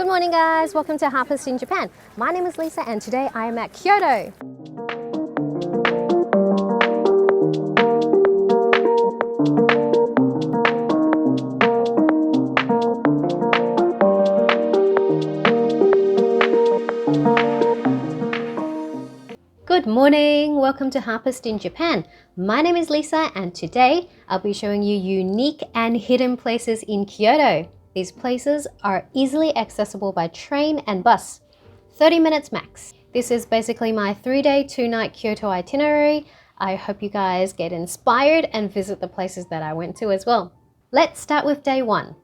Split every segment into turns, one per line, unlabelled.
Good morning guys, welcome to Harper's in Japan. My name is Lisa and today I am at Kyoto. Good morning, welcome to Harper's in Japan. My name is Lisa and today I'll be showing you unique and hidden places in Kyoto. These places are easily accessible by train and bus, 30 minutes max. This is basically my 3-day, 2-night Kyoto itinerary. I hope you guys get inspired and visit the places that I went to as well. Let's start with day 1.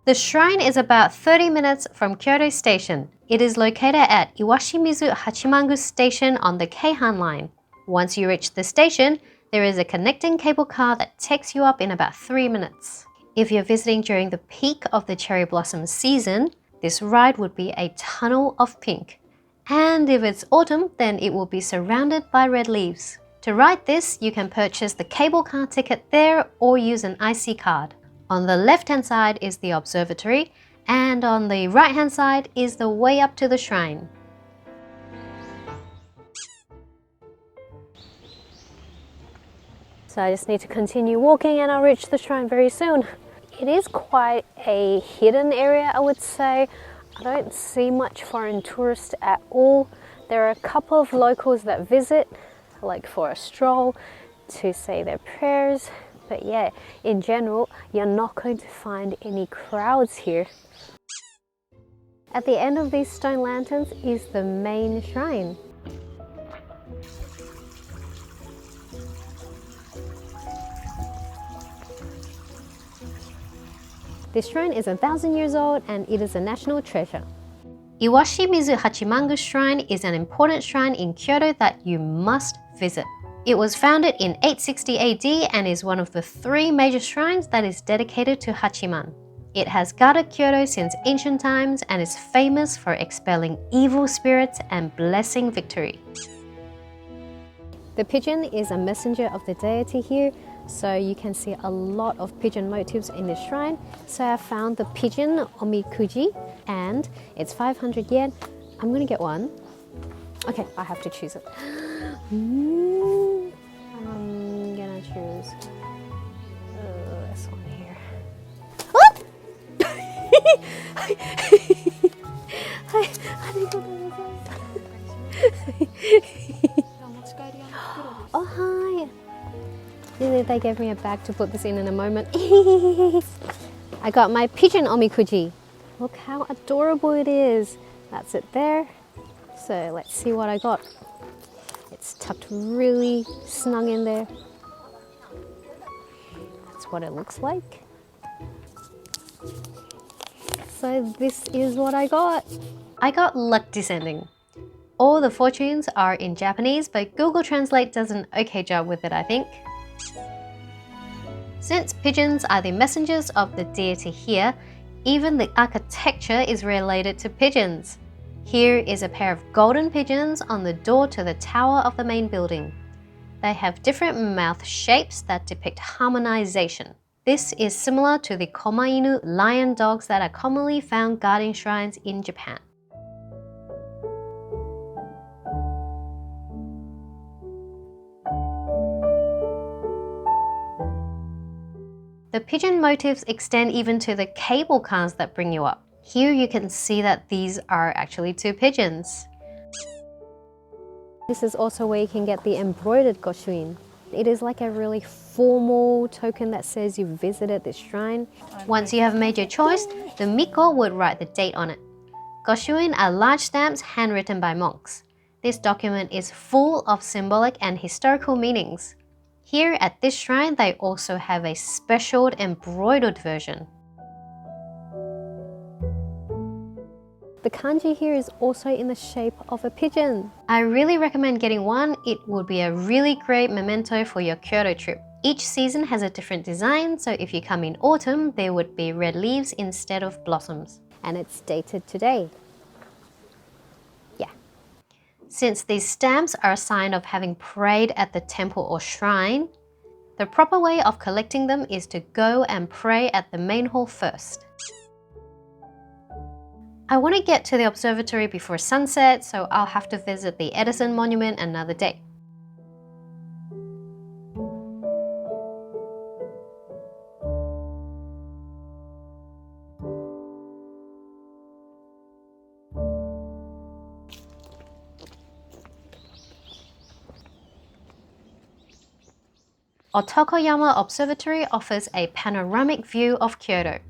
The shrine is about 30 minutes from Kyoto Station. It is located at Iwashimizu Hachimangu Station on the Keihan line. Once you reach the station, there is a connecting cable car that takes you up in about 3 minutes. If you're visiting during the peak of the cherry blossom season, this ride would be a tunnel of pink. And if it's autumn, then it will be surrounded by red leaves. To ride this, you can purchase the cable car ticket there or use an IC card. On the left-hand side is the observatory, and on the right-hand side is the way up to the shrine. So I just need to continue walking and I'll reach the shrine very soon. It is quite a hidden area, I would say. I don't see much foreign tourists at all. There are a couple of locals that visit, like for a stroll, to say their prayers. But yeah, in general, you're not going to find any crowds here. At the end of these stone lanterns is the main shrine. This shrine is 1,000 years old and it is a national treasure. Iwashimizu Hachimangu Shrine is an important shrine in Kyoto that you must visit. It was founded in 860 AD and is one of the 3 major shrines that is dedicated to Hachiman. It has guarded Kyoto since ancient times and is famous for expelling evil spirits and blessing victory. The pigeon is a messenger of the deity here, so you can see a lot of pigeon motifs in the shrine. So I found the pigeon Omikuji and it's 500 yen. I'm gonna get one. Okay, I have to choose it. I'm gonna choose this one here. What? Oh, hi. They gave me a bag to put this in a moment. I got my pigeon Omikuji. Look how adorable it is. That's it there. So let's see what I got. It's tucked really snug in there. That's what it looks like. So this is what I got. I got luck descending. All the fortunes are in Japanese, but Google Translate does an okay job with it, I think. Since pigeons are the messengers of the deity here, even the architecture is related to pigeons. Here is a pair of golden pigeons on the door to the tower of the main building. They have different mouth shapes that depict harmonization. This is similar to the komainu lion dogs that are commonly found guarding shrines in Japan. The pigeon motifs extend even to the cable cars that bring you up. Here you can see that these are actually 2 pigeons. This is also where you can get the embroidered Gachapon. It is like a really formal token that says you visited this shrine. Once you have made your choice, the miko would write the date on it. Gachapon are large stamps handwritten by monks. This document is full of symbolic and historical meanings. Here at this shrine, they also have a special embroidered version. The kanji here is also in the shape of a pigeon. I really recommend getting one. It would be a really great memento for your Kyoto trip. Each season has a different design, so if you come in autumn, there would be red leaves instead of blossoms. And it's dated today. Yeah. Since these stamps are a sign of having prayed at the temple or shrine, the proper way of collecting them is to go and pray at the main hall first. I want to get to the observatory before sunset, so I'll have to visit the Edison Monument another day. Otokoyama Observatory offers a panoramic view of Kyoto.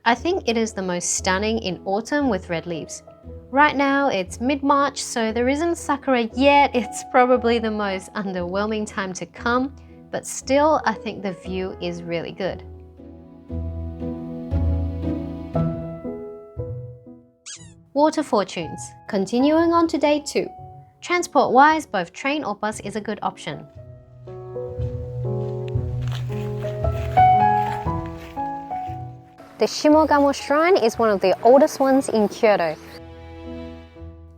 I think it is the most stunning in autumn with red leaves. Right now it's mid-March, so there isn't sakura yet. It's probably the most underwhelming time to come, but still I think the view is really good. Water fortunes. Continuing on to day 2. Transport-wise, both train or bus is a good option. The Shimogamo Shrine is one of the oldest ones in Kyoto.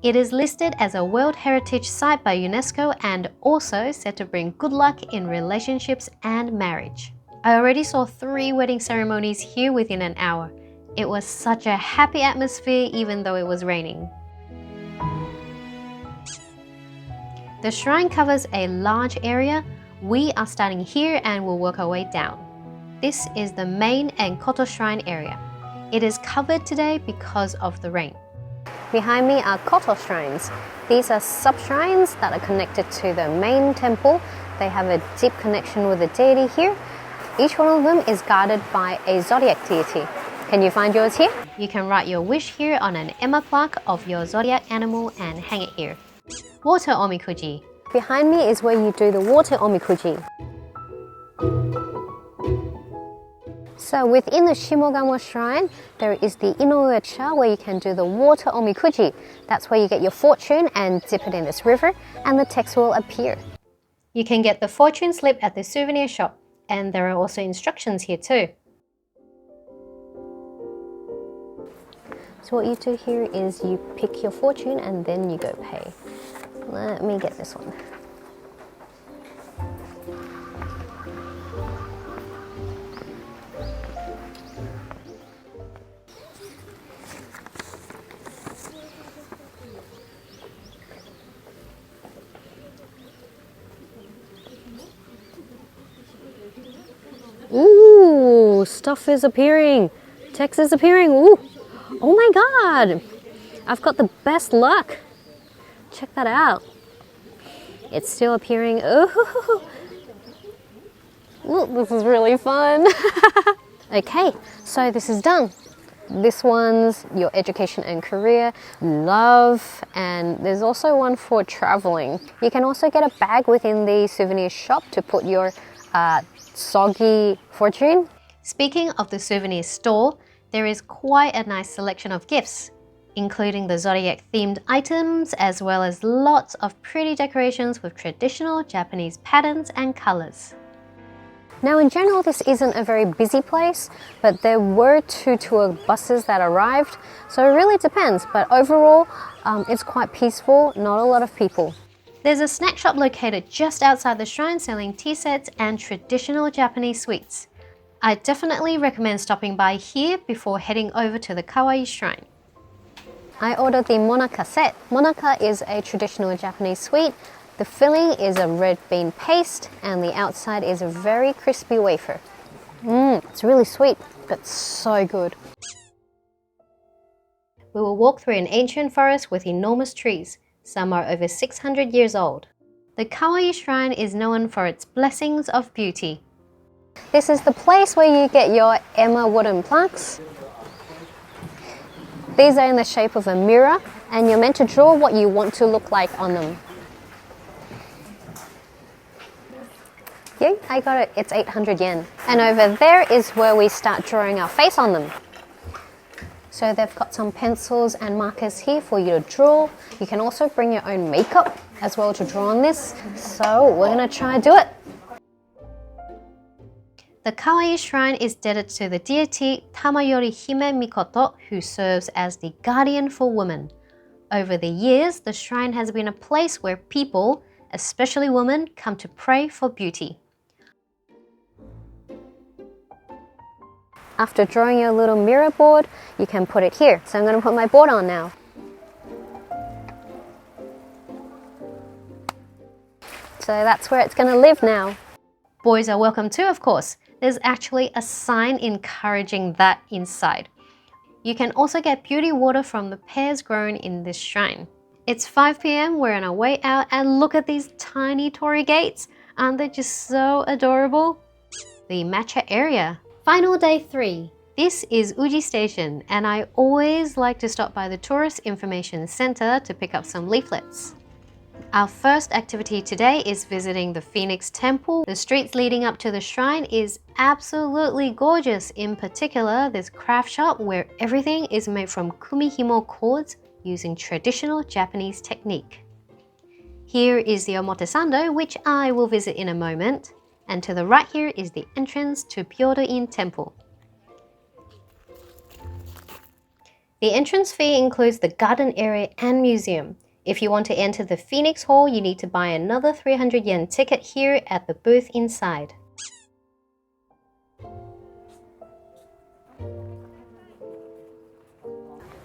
It is listed as a World Heritage Site by UNESCO and also said to bring good luck in relationships and marriage. I already saw 3 wedding ceremonies here within an hour. It was such a happy atmosphere even though it was raining. The shrine covers a large area. We are starting here and will work our way down. This is the main and Koto shrine area. It is covered today because of the rain. Behind me are Koto shrines. These are sub-shrines that are connected to the main temple. They have a deep connection with the deity here. Each one of them is guarded by a zodiac deity. Can you find yours here? You can write your wish here on an emma plaque of your zodiac animal and hang it here. Water Omikuji. Behind me is where you do the water Omikuji. So within the Shimogamo shrine, there is the Inoue-cha where you can do the water Omikuji. That's where you get your fortune and dip it in this river and the text will appear. You can get the fortune slip at the souvenir shop, and there are also instructions here too. So what you do here is you pick your fortune and then you go pay. Let me get this one. Ooh, stuff is appearing. Text is appearing. Ooh. Oh my god. I've got the best luck. Check that out. It's still appearing. Ooh. Look, this is really fun. Okay, so this is done. This one's your education and career, love, and there's also one for traveling. You can also get a bag within the souvenir shop to put your soggy fortune. Speaking of the souvenir store, there is quite a nice selection of gifts, including the zodiac themed items as well as lots of pretty decorations with traditional Japanese patterns and colors. Now in general this isn't a very busy place, but there were 2 tour buses that arrived, so it really depends, but overall it's quite peaceful, not a lot of people. There's a snack shop located just outside the shrine selling tea sets and traditional Japanese sweets. I definitely recommend stopping by here before heading over to the Kawai shrine. I ordered the monaka set. Monaka is a traditional Japanese sweet. The filling is a red bean paste and the outside is a very crispy wafer. It's really sweet, but so good. We will walk through an ancient forest with enormous trees. Some are over 600 years old. The Kawai shrine is known for its blessings of beauty. This is the place where you get your emma wooden plaques. These are in the shape of a mirror and you're meant to draw what you want to look like on them. Yeah, I got it. It's 800 yen. And over there is where we start drawing our face on them. So they've got some pencils and markers here for you to draw. You can also bring your own makeup as well to draw on this. So we're going to try and do it. The Kawai shrine is dedicated to the deity Tamayori Hime Mikoto, who serves as the guardian for women. Over the years, the shrine has been a place where people, especially women, come to pray for beauty. After drawing your little mirror board, you can put it here. So I'm going to put my board on now. So that's where it's going to live now. Boys are welcome too, of course. There's actually a sign encouraging that inside. You can also get beauty water from the pears grown in this shrine. It's 5 p.m, we're on our way out, and look at these tiny torii gates. Aren't they just so adorable? The matcha area. Final day 3. This is Uji Station, and I always like to stop by the Tourist Information Center to pick up some leaflets. Our first activity today is visiting the Phoenix Temple. The streets leading up to the shrine is absolutely gorgeous. In particular, this craft shop where everything is made from kumihimo cords using traditional Japanese technique. Here is the Omotesando, which I will visit in a moment. And to the right here is the entrance to Byodo-in Temple. The entrance fee includes the garden area and museum. If you want to enter the Phoenix Hall, you need to buy another 300 yen ticket here at the booth inside.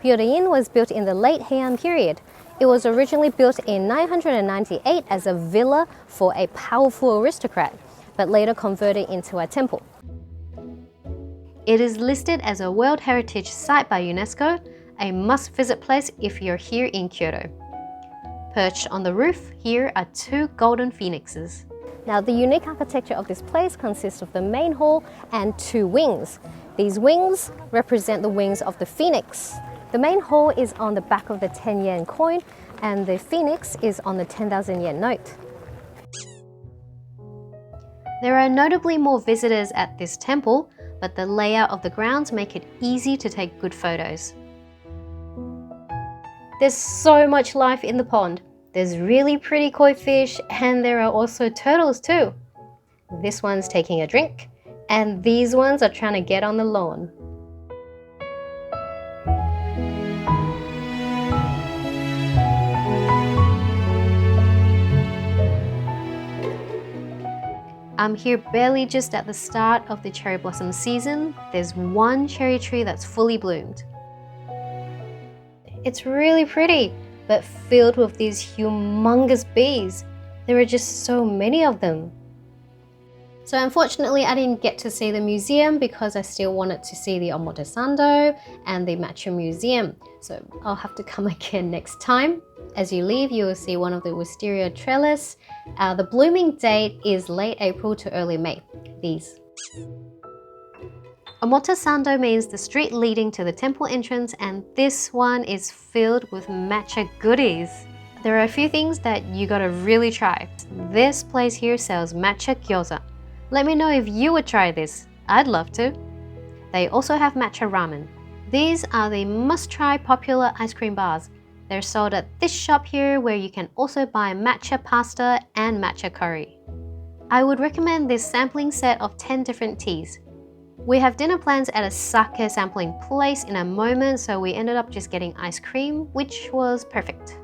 Byodo-in was built in the late Heian period. It was originally built in 998 as a villa for a powerful aristocrat, but later converted into a temple. It is listed as a World Heritage Site by UNESCO, a must-visit place if you're here in Kyoto. Perched on the roof, here are 2 golden phoenixes. Now, the unique architecture of this place consists of the main hall and 2 wings. These wings represent the wings of the phoenix. The main hall is on the back of the 10 yen coin, and the phoenix is on the 10,000 yen note. There are notably more visitors at this temple, but the layout of the grounds make it easy to take good photos. There's so much life in the pond. There's really pretty koi fish, and there are also turtles too. This one's taking a drink, and these ones are trying to get on the lawn. I'm here barely just at the start of the cherry blossom season. There's one cherry tree that's fully bloomed. It's really pretty, but filled with these humongous bees. There are just so many of them. So unfortunately, I didn't get to see the museum because I still wanted to see the Omotesando and the Matcha Museum. So I'll have to come again next time. As you leave, you will see one of the wisteria trellis. The blooming date is late April to early May. These. Omotesando means the street leading to the temple entrance, and this one is filled with matcha goodies. There are a few things that you gotta really try. This place here sells matcha gyoza. Let me know if you would try this. I'd love to. They also have matcha ramen. These are the must-try popular ice cream bars. They're sold at this shop here, where you can also buy matcha pasta and matcha curry. I would recommend this sampling set of 10 different teas. We have dinner plans at a sake sampling place in a moment, so we ended up just getting ice cream, which was perfect.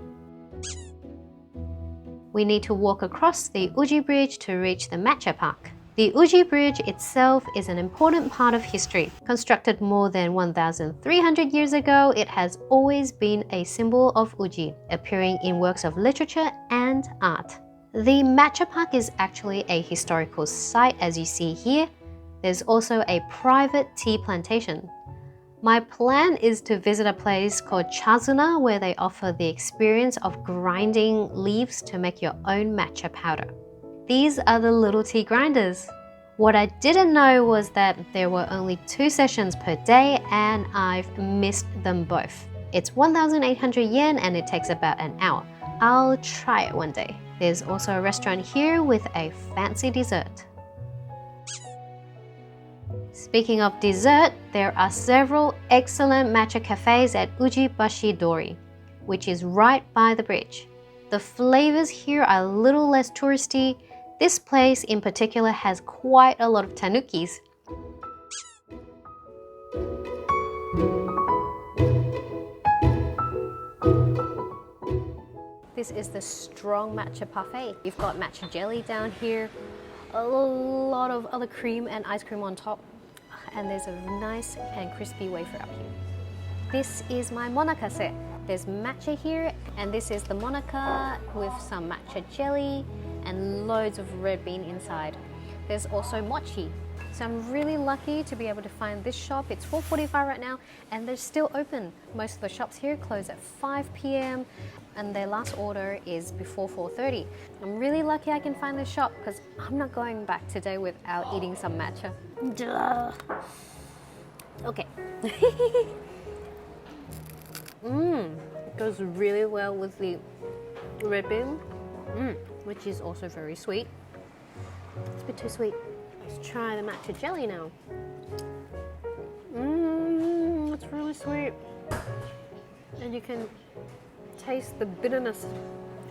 We need to walk across the Uji Bridge to reach the Matcha Park. The Uji Bridge itself is an important part of history. Constructed more than 1,300 years ago, it has always been a symbol of Uji, appearing in works of literature and art. The Matcha Park is actually a historical site, as you see here. There's also a private tea plantation. My plan is to visit a place called Chazuna, where they offer the experience of grinding leaves to make your own matcha powder. These are the little tea grinders. What I didn't know was that there were only 2 sessions per day, and I've missed them both. It's 1,800 yen and it takes about an hour. I'll try it one day. There's also a restaurant here with a fancy dessert. Speaking of dessert, there are several excellent matcha cafes at Uji Bashi Dori, which is right by the bridge. The flavors here are a little less touristy. This place in particular has quite a lot of tanukis. This is the strong matcha parfait. You've got matcha jelly down here, a lot of other cream and ice cream on top. and there's a nice and crispy wafer up here. This is my monaka set. There's matcha here, and this is the monaka with some matcha jelly and loads of red bean inside. There's also mochi. So I'm really lucky to be able to find this shop. It's 4:45 right now and they're still open. Most of the shops here close at 5 p.m. and their last order is before 4:30. I'm really lucky I can find this shop because I'm not going back today without eating some matcha. Duh. Okay. It goes really well with the red bean, which is also very sweet. It's a bit too sweet. Let's try the matcha jelly now. It's really sweet. And you can taste the bitterness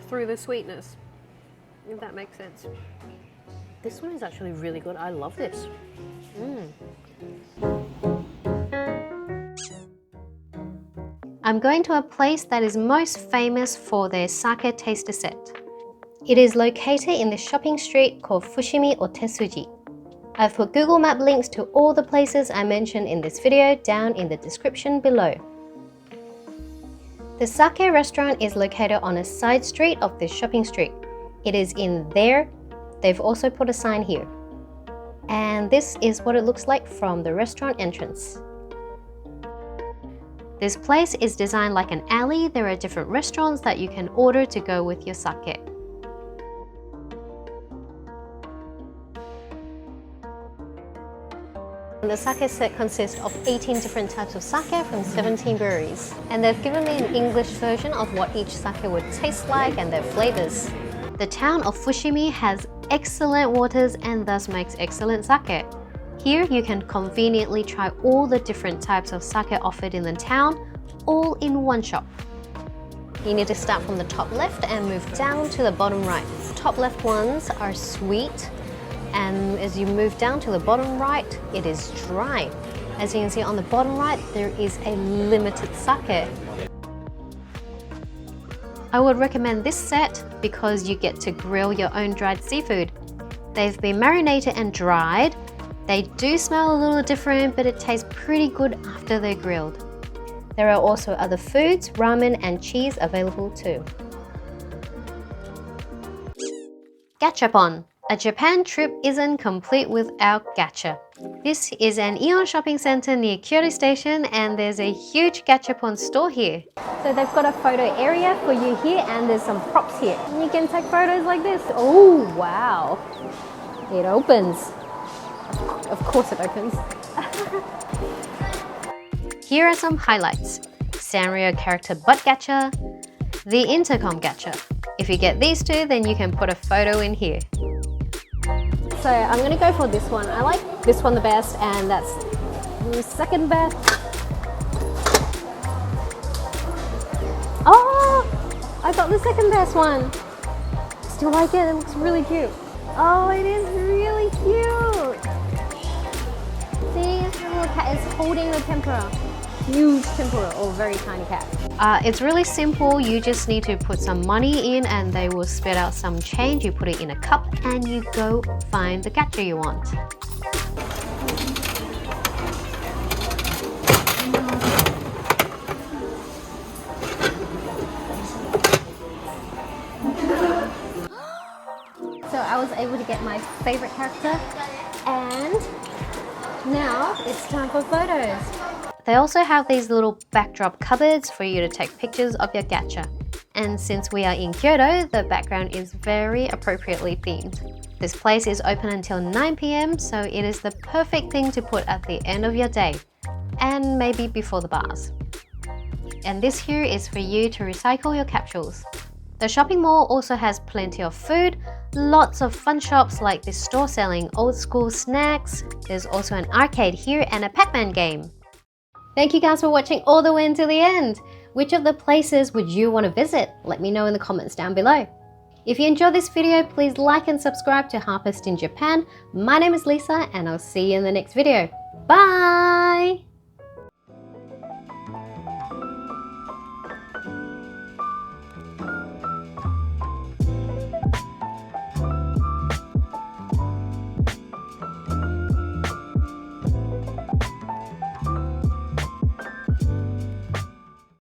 through the sweetness, if that makes sense. This one is actually really good. I love this. I'm going to a place that is most famous for their sake taster set. It is located in the shopping street called Fushimi Otesuji. I've put Google Map links to all the places I mentioned in this video down in the description below. The sake restaurant is located on a side street of this shopping street. It is in there. They've also put a sign here. And this is what it looks like from the restaurant entrance. This place is designed like an alley. There are different restaurants that you can order to go with your sake. The sake set consists of 18 different types of sake from 17 breweries. And they've given me an English version of what each sake would taste like and their flavors. The town of Fushimi has excellent waters and thus makes excellent sake. Here you can conveniently try all the different types of sake offered in the town, all in one shop. You need to start from the top left and move down to the bottom right. Top left ones are sweet, and as you move down to the bottom right, it is dry. As you can see on the bottom right, there is a limited sake. I would recommend this set because you get to grill your own dried seafood. They've been marinated and dried. They do smell a little different, but it tastes pretty good after they're grilled. There are also other foods, ramen and cheese available too. Gachapon. A Japan trip isn't complete without gacha. This is an Aeon shopping center near Kyoto Station and there's a huge Gachapon store here. So they've got a photo area for you here and there's some props here. And you can take photos like this. Oh wow, it opens. Of course it opens. Here are some highlights. Sanrio character butt gacha, the intercom gacha. If you get these two, then you can put a photo in here. So I'm gonna go for this one. I like this one the best, and that's the second best. Oh, I got the second best one. Still like it, it looks really cute. Oh, it is really cute. See, the little cat is holding the tempura. Huge tempura, or very tiny cat. It's really simple. You just need to put some money in and they will spit out some change. You put it in a cup and you go find the gacha you want. So I was able to get my favorite character and now it's time for photos. They also have these little backdrop cupboards for you to take pictures of your gacha. And since we are in Kyoto, the background is very appropriately themed. This place is open until 9 p.m, so it is the perfect thing to put at the end of your day, and maybe before the bars. And this here is for you to recycle your capsules. The shopping mall also has plenty of food, lots of fun shops like this store selling old school snacks. There's also an arcade here and a Pac-Man game. Thank you guys for watching all the way until the end. Which of the places would you want to visit? Let me know in the comments down below. If you enjoyed this video, please like and subscribe to Harpist in Japan. My name is Lisa and I'll see you in the next video. Bye!